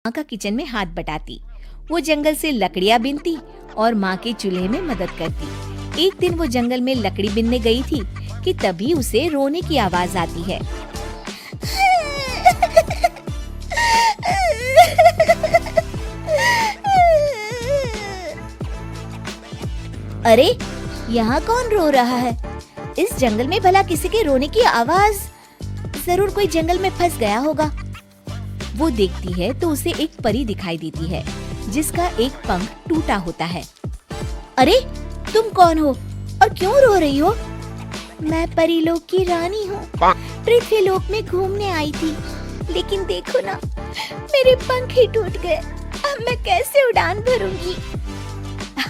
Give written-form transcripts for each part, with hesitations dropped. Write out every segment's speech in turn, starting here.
माँ का किचन में हाथ बटाती। वो जंगल से लकड़ियाँ बीनती और माँ के चूल्हे में मदद करती। एक दिन वो जंगल में लकड़ी बीनने गई थी कि तभी उसे रोने की आवाज आती है। अरे, यहाँ कौन रो रहा है? इस जंगल में भला किसी के रोने की आवाज? जरूर कोई जंगल में फंस गया होगा। वो देखती है तो उसे एक परी दिखाई देती है जिसका एक पंख टूटा होता है। अरे, तुम कौन हो और क्यों रो रही हो? मैं परीलोक की रानी हूँ। पृथ्वीलोक में घूमने आई थी, लेकिन देखो ना, मेरे पंख ही टूट गए। अब मैं कैसे उड़ान भरूंगी?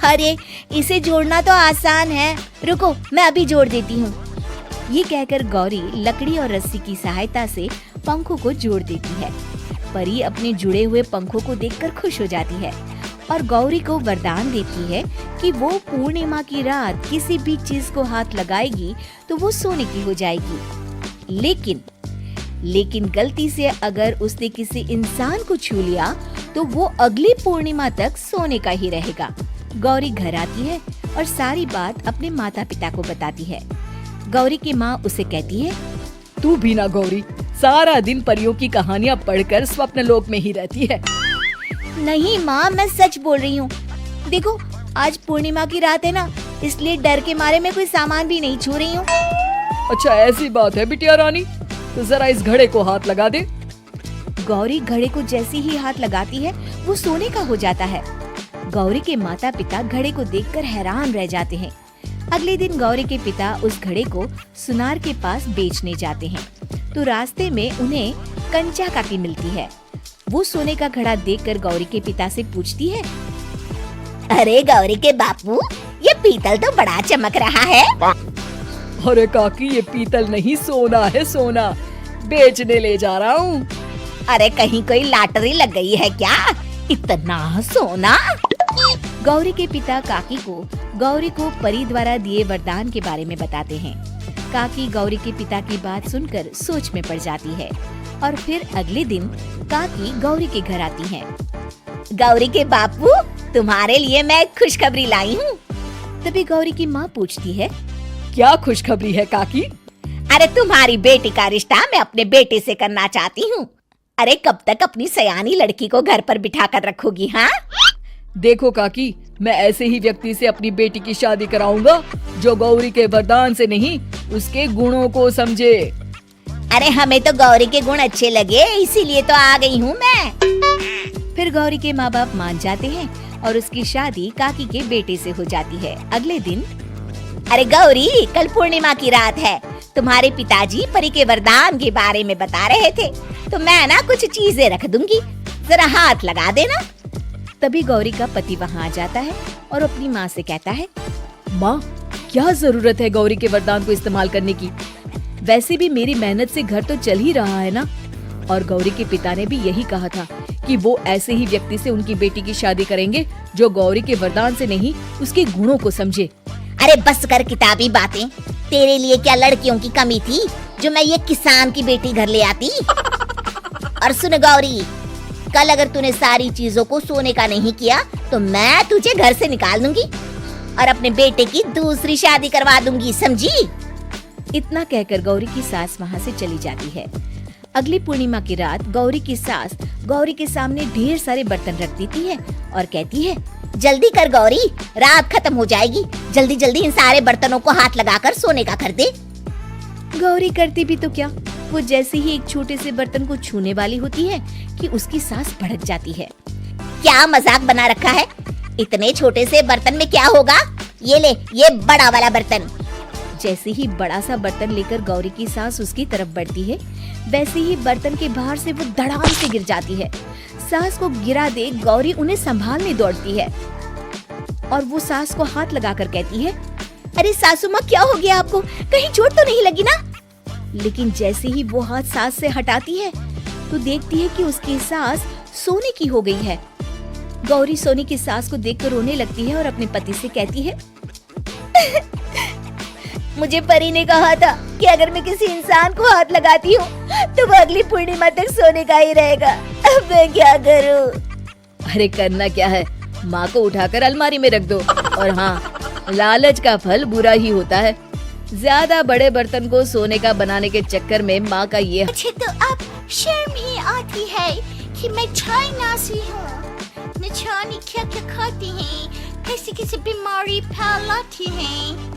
अरे, इसे जोड़ना तो आसान है। रुको, मैं अभी जोड़ देती हूँ। ये कहकर गौरी लकड़ी और रस्सी की सहायता से पंखों को जोड़ देती है। परी अपने जुड़े हुए पंखों को देखकर खुश हो जाती है और गौरी को वरदान देती है कि वो पूर्णिमा की रात किसी भी चीज को हाथ लगाएगी तो वो सोने की हो जाएगी। लेकिन गलती से अगर उसने किसी इंसान को छू लिया तो वो अगली पूर्णिमा तक सोने का ही रहेगा। गौरी घर आती है और सारी बात अपने माता पिता को बताती है। गौरी की माँ उसे कहती है, तू भी ना गौरी, सारा दिन परियों की कहानियाँ पढ़कर स्वप्न लोक में ही रहती है। नहीं माँ, मैं सच बोल रही हूँ। देखो, आज पूर्णिमा की रात है ना, इसलिए डर के मारे मैं कोई सामान भी नहीं छू रही हूँ। अच्छा, ऐसी बात है बिटिया रानी, तो जरा इस घड़े को हाथ लगा दे। गौरी घड़े को जैसे ही हाथ लगाती है वो सोने का हो जाता है। गौरी के माता पिता घड़े को देखकर हैरान रह जाते हैं। अगले दिन गौरी के पिता उस घड़े को सुनार के पास बेचने जाते हैं तो रास्ते में उन्हें कंचा काकी मिलती है। वो सोने का घड़ा देखकर गौरी के पिता से पूछती है, अरे गौरी के बापू, ये पीतल तो बड़ा चमक रहा है। अरे काकी, ये पीतल नहीं, सोना है, सोना। बेचने ले जा रहा हूँ। अरे कहीं कोई लॉटरी लग गई है क्या? इतना सोना? गौरी के पिता काकी को गौरी को परी द्वारा दिए वरदान के बारे में बताते हैं। काकी गौरी के पिता की बात सुनकर सोच में पड़ जाती है और फिर अगले दिन काकी गौरी के घर आती हैं। गौरी के बापू, तुम्हारे लिए मैं खुशखबरी लाई हूँ। तभी गौरी की माँ पूछती है, क्या खुशखबरी है काकी? अरे, तुम्हारी बेटी का रिश्ता मैं अपने बेटे से करना चाहती हूँ। अरे, कब तक अपनी सयानी लड़की को घर पर बिठा कर रखोगी? हाँ, देखो काकी, मैं ऐसे ही व्यक्ति से अपनी बेटी की शादी कराऊंगा जो गौरी के वरदान से नहीं, उसके गुणों को समझे। अरे, हमें तो गौरी के गुण अच्छे लगे, इसीलिए तो आ गई हूँ मैं। फिर गौरी के माँ बाप मान जाते हैं और उसकी शादी काकी के बेटे से हो जाती है। अगले दिन, अरे गौरी, कल पूर्णिमा की रात है। तुम्हारे पिताजी परी के वरदान के बारे में बता रहे थे, तो मैं ना कुछ चीजें रख दूंगी, जरा हाथ लगा देना। तभी गौरी का पति वहाँ आ जाता है और अपनी माँ से कहता है, माँ, क्या जरूरत है गौरी के वरदान को इस्तेमाल करने की? वैसे भी मेरी मेहनत से घर तो चल ही रहा है ना। और गौरी के पिता ने भी यही कहा था कि वो ऐसे ही व्यक्ति से उनकी बेटी की शादी करेंगे जो गौरी के वरदान से नहीं, उसके गुणों को समझे। अरे बस कर किताबी बातें। तेरे लिए क्या लड़कियों की कमी थी जो मैं ये किसान की बेटी घर ले आती? और सुन गौरी, कल अगर तूने सारी चीजों को सोने का नहीं किया तो मैं तुझे घर से निकाल दूंगी और अपने बेटे की दूसरी शादी करवा दूंगी, समझी? इतना कहकर गौरी की सास वहाँ से चली जाती है। अगली पूर्णिमा की रात गौरी की सास गौरी के सामने ढेर सारे बर्तन रख देती है और कहती है, जल्दी कर गौरी, रात खत्म हो जाएगी। जल्दी जल्दी इन सारे बर्तनों को हाथ लगाकर सोने का कर दे। गौरी करती भी तो क्या, वो जैसे ही एक छोटे से बर्तन को छूने वाली होती है कि उसकी सांस भड़क जाती है। क्या मजाक बना रखा है? इतने छोटे से बर्तन में क्या होगा? ये ले, ये बड़ा वाला बर्तन। जैसे ही बड़ा सा बर्तन लेकर गौरी की सांस उसकी तरफ बढ़ती है, वैसे ही बर्तन के बाहर से वो धड़ाम से गिर जाती है। सास को गिरा देख गौरी उन्हें संभालने दौड़ती है और वो सास को हाथ लगाकर कहती है, अरे सासू माँ, क्या हो गया आपको? कहीं चोट तो नहीं लगी ना? लेकिन जैसे ही वो हाथ सास से हटाती है तो देखती है कि उसकी सास सोने की हो गई है। गौरी सोने की सास को देखकर रोने लगती है और अपने पति से कहती है, मुझे परी ने कहा था कि अगर मैं किसी इंसान को हाथ लगाती हूँ तो वो अगली पूर्णिमा तक सोने का ही रहेगा। अब मैं क्या करूं? अरे करना क्या है, माँ को उठाकर अलमारी में रख दो। और हाँ, लालच का फल बुरा ही होता है। ज्यादा बड़े बर्तन को सोने का बनाने के चक्कर में माँ का ये मुझे तो अब शर्म ही आती है कि मैं चाइना से हूँ। न जाने क्या क्या खाती हैं, कैसी कैसी बीमारी फैलाती हैं।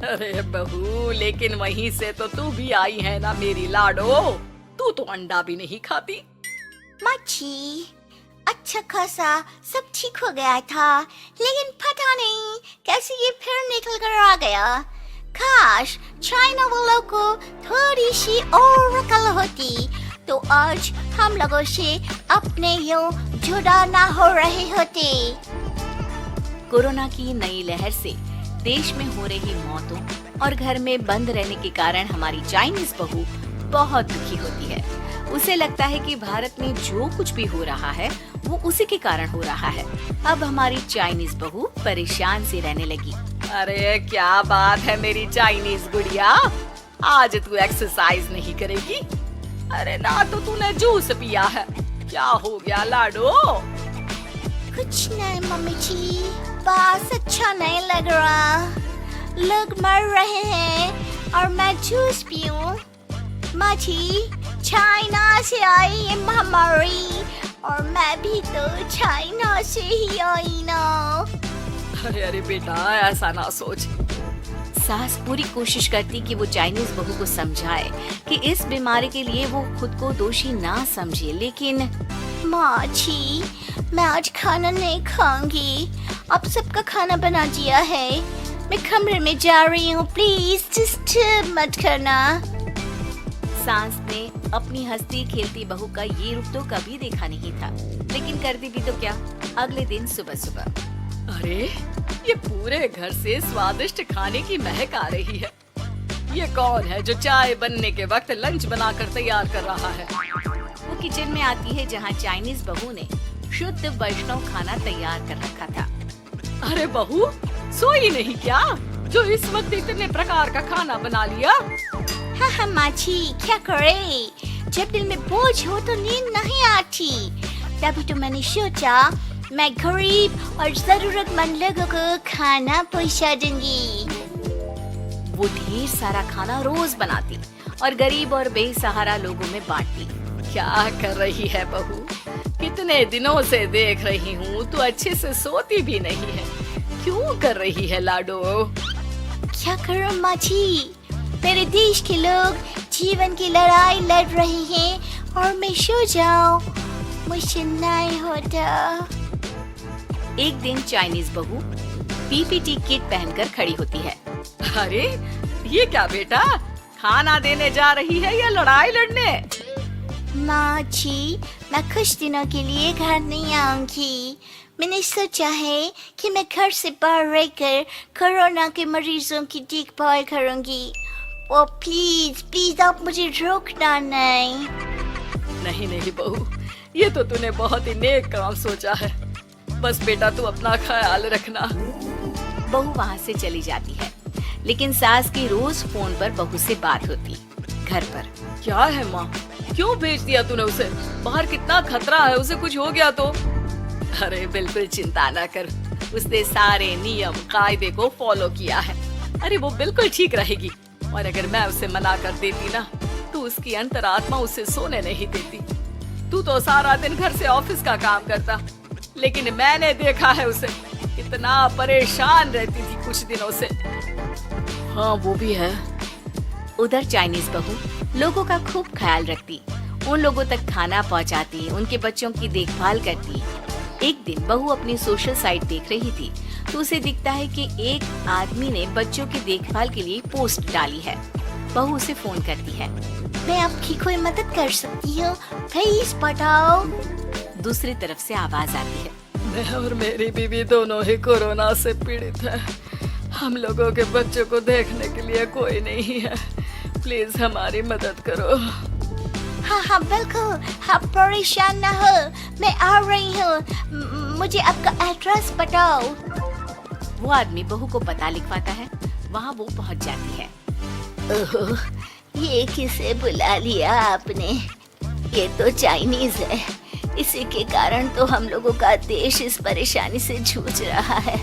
अरे बहू, लेकिन वहीं से तो तू भी आई है ना मेरी लाडो। तू तो अंडा भी नहीं खाती। माची, अच्छा खासा सब ठीक हो गया था, लेकिन पता नहीं कैसे ये फिर निकल कर आ गया। काश चाइना वालों को थोड़ी सी और अकल होती तो आज हम लोगों से अपने यूं जुदा ना हो रहे होते। कोरोना की नई लहर से देश में हो रही मौतों और घर में बंद रहने के कारण हमारी चाइनीज बहू बहुत दुखी होती है। उसे लगता है कि भारत में जो कुछ भी हो रहा है वो उसी के कारण हो रहा है। अब हमारी चाइनीज बहू परेशान सी रहने लगी। अरे क्या बात है मेरी चाइनीज गुड़िया, आज तू एक्सरसाइज नहीं करेगी? अरे ना तो तूने जूस पिया है, क्या हो गया लाडो? कुछ नहीं मम्मी जी, बस अच्छा नहीं लग रहा। लोग मर रहे हैं और मैं जूस पीऊं? माँ जी, चाइना से आई ये महामारी और मैं भी तो चाइना से ही आई ना। अरे अरे बेटा, ऐसा ना सोच। सास पूरी कोशिश करती कि वो चाइनीज बहू को समझाए कि इस बीमारी के लिए वो खुद को दोषी ना समझे, लेकिन माँ जी, मैं आज खाना नहीं खाऊंगी। अब सबका खाना बना दिया है। मैं कमरे में जा रही हूँ, प्लीज डिस्टर्ब मत करना। सास ने अपनी हंसती खेलती बहू का ये रूप तो कभी देखा नहीं था, लेकिन करती भी तो क्या। अगले दिन सुबह सुबह, अरे ये पूरे घर से स्वादिष्ट खाने की महक आ रही है। ये कौन है जो चाय बनने के वक्त लंच बनाकर तैयार कर रहा है? वो किचन में आती है जहाँ चाइनीज बहू ने शुद्ध वैष्णव खाना तैयार कर रखा था। अरे बहू, सोई नहीं क्या जो इस वक्त इतने प्रकार का खाना बना लिया? हाँ हाँ माँ जी, क्या करे, जब दिल में बोझ हो तो नींद नहीं आती। तभी तो मैंने सोचा मैं गरीब और जरूरतमंद लोगों को खाना पहुँचा दूंगी। वो ढेर सारा खाना रोज बनाती और गरीब और बेसहारा लोगों में बांटती। क्या कर रही है बहू? कितने दिनों से देख रही हूँ तू अच्छे से सोती भी नहीं है। क्यों कर रही है लाडो? क्या करूं माँ जी, मेरे देश के लोग जीवन की लड़ाई लड़ रहे हैं और मैं सो जाऊं, मुझसे नहीं होता। एक दिन चाइनीज बहू पीपीटी किट पहनकर खड़ी होती है। अरे ये क्या बेटा, खाना देने जा रही है या लड़ाई लड़ने? माँ जी, मैं कुछ दिनों के लिए घर नहीं आऊंगी। मैंने सोचा है कि मैं घर से बाहर रहकर कोरोना के मरीजों की देखभाल करूंगी। ओ प्लीज प्लीज आप मुझे रोकना नहीं। नहीं नहीं बहू, ये तो तूने बहुत ही नेक काम सोचा है। बस बेटा तू अपना ख्याल रखना। बहू वहाँ से चली जाती है, लेकिन सास की रोज फोन पर बहू से बात होती। घर पर क्या है माँ, क्यों भेज दिया तूने उसे? बाहर कितना खतरा है, उसे कुछ हो गया तो? अरे बिल्कुल चिंता न कर, उसने सारे नियम कायदे को फॉलो किया है। अरे वो बिल्कुल ठीक रहेगी। और अगर मैं उसे मना कर देती ना तो उसकी अंतरात्मा उसे सोने नहीं देती। तू तो सारा दिन घर से ऑफिस का काम करता, लेकिन मैंने देखा है उसे इतना परेशान रहती थी कुछ दिनों से। हाँ वो भी है। उधर चाइनीज बहू लोगों का खूब ख्याल रखती, उन लोगों तक खाना पहुंचाती, उनके बच्चों की देखभाल करती। एक दिन बहू अपनी सोशल साइट देख रही थी तो उसे दिखता है कि एक आदमी ने बच्चों की देखभाल के लिए पोस्ट डाली है। बहू उसे फोन करती है। मैं आपकी कोई मदद कर सकती हूँ, प्लीज बताओ। दूसरी तरफ से आवाज आती है। मैं और मेरी बीवी दोनों ही कोरोना से पीड़ित हैं। हम लोगों के बच्चों को देखने के लिए कोई नहीं है, प्लीज हमारी मदद करो। हाँ हाँ बिल्कुल, आप परेशान न हो, मैं आ रही हूँ। मुझे आपका एड्रेस बताओ। वो आदमी बहू को पता लिखवाता है, वहाँ वो पहुँच जाती है। ओह, ये किसे बुला लिया आपने? ये तो चाइनीज है, इसी के कारण तो हम लोगों का देश इस परेशानी से जूझ रहा है।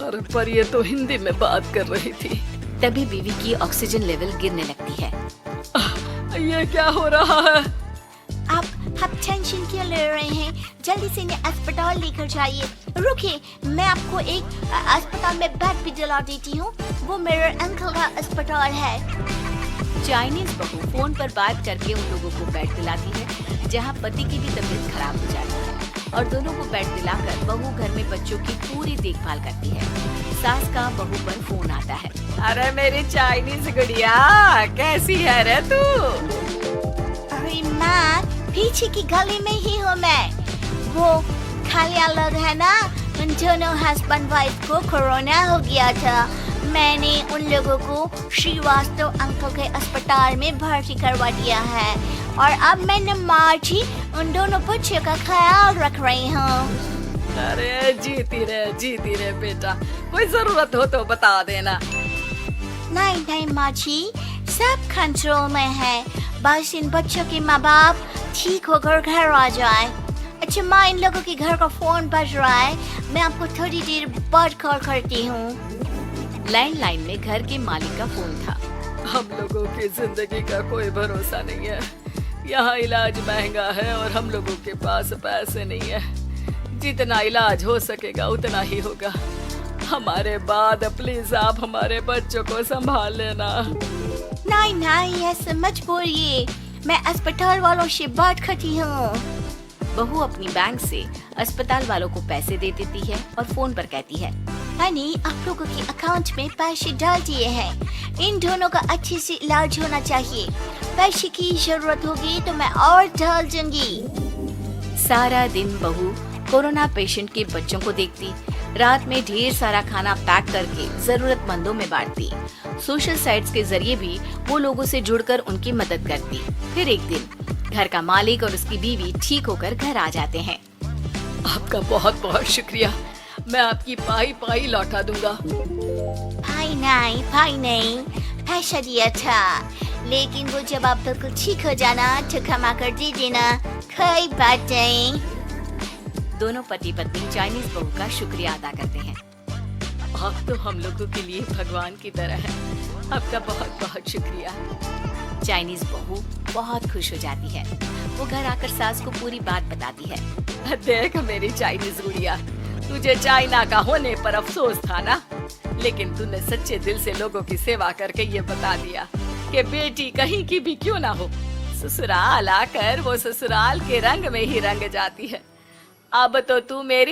अरे पर ये तो हिंदी में बात कर रही थी। तभी बीवी की ऑक्सीजन लेवल गिरने लगती है। ये क्या हो रहा है? आप टेंशन क्यों ले रहे हैं? जल्दी से इन्हें अस्पताल लेकर जाइए। रुकिए, मैं आपको एक अस्पताल में बेड भी दिला देती हूँ। वो मेरे अंकल का अस्पताल है। चाइनीज बहू फोन पर बात करके उन लोगों को बेड दिलाती है, जहाँ पति की भी तबीयत खराब हो जाती है और दोनों को बेड दिलाकर बहू घर में बच्चों की पूरी देखभाल करती है। सास का बहू पर फोन आता है। अरे मेरी चाइनीज गुड़िया, कैसी है रे तू? अरे माँ, पीछे की गली में ही हूँ मैं। वो खालिया लोग है ना, उन दोनों हस्बैंड वाइफ को कोरोना हो गया था। मैंने उन लोगों को श्रीवास्तव अंकल के अस्पताल में भर्ती करवा दिया है और अब मैं नमाज ही उन दोनों बच्चों का ख्याल रख रही हूँ। अरे जीती रहे बेटा, कोई जरूरत हो तो बता देना। नहीं माँ जी, सब कंट्रोल में है। बस इन बच्चों के माँ बाप ठीक होकर घर आ जाए। अच्छा माँ, इन लोगों के घर का फोन बज रहा है, मैं आपको थोड़ी देर बाद कॉल करती हूँ। लैंडलाइन में घर के मालिक का फोन था। हम लोगों की जिंदगी का कोई भरोसा नहीं है। यहाँ इलाज महंगा है और हम लोगों के पास पैसे नहीं है। जितना इलाज हो सकेगा उतना ही होगा। हमारे बाद प्लीज आप हमारे बच्चों को संभाल लेना। नहीं, ऐसे मत बोलिए। मैं अस्पताल वालों से बात करती हूँ। बहू अपनी बैंक से अस्पताल वालों को पैसे दे देती है और फोन पर कहती है, हनी, आप लोगों के अकाउंट में पैसे डाल दिए हैं। इन दोनों का अच्छे से इलाज होना चाहिए। पैसे की जरूरत होगी तो मैं और डाल दूंगी। सारा दिन बहू कोरोना पेशेंट के बच्चों को देखती, रात में ढेर सारा खाना पैक करके जरूरतमंदों में बांटती। सोशल साइट्स के जरिए भी वो लोगों से जुड़कर उनकी मदद करती। फिर एक दिन घर का मालिक और उसकी बीवी ठीक होकर घर आ जाते हैं। आपका बहुत बहुत शुक्रिया, मैं आपकी पाई लौटा दूंगा। भाई नहीं, पैसा दिया था, लेकिन वो जब आप बिल्कुल ठीक हो जाना तो क्षमा कर दे देना। कोई बात नहीं। दोनों पति पत्नी चाइनीज बहू का शुक्रिया अदा करते हैं। आप तो हम लोगों के लिए भगवान की तरह है। आपका बहुत बहुत शुक्रिया। चाइनीज बहू बहुत खुश हो जाती है। वो घर आकर सास को पूरी बात बताती है। देख मेरी चाइनीज गुड़िया, तुझे चाइना का होने पर अफसोस था ना, लेकिन तूने सच्चे दिल से लोगों की सेवा करके ये बता दिया कि बेटी कहीं की भी क्यों ना हो, ससुराल आकर वो ससुराल के रंग में ही रंग जाती है। अब तो तू मेरी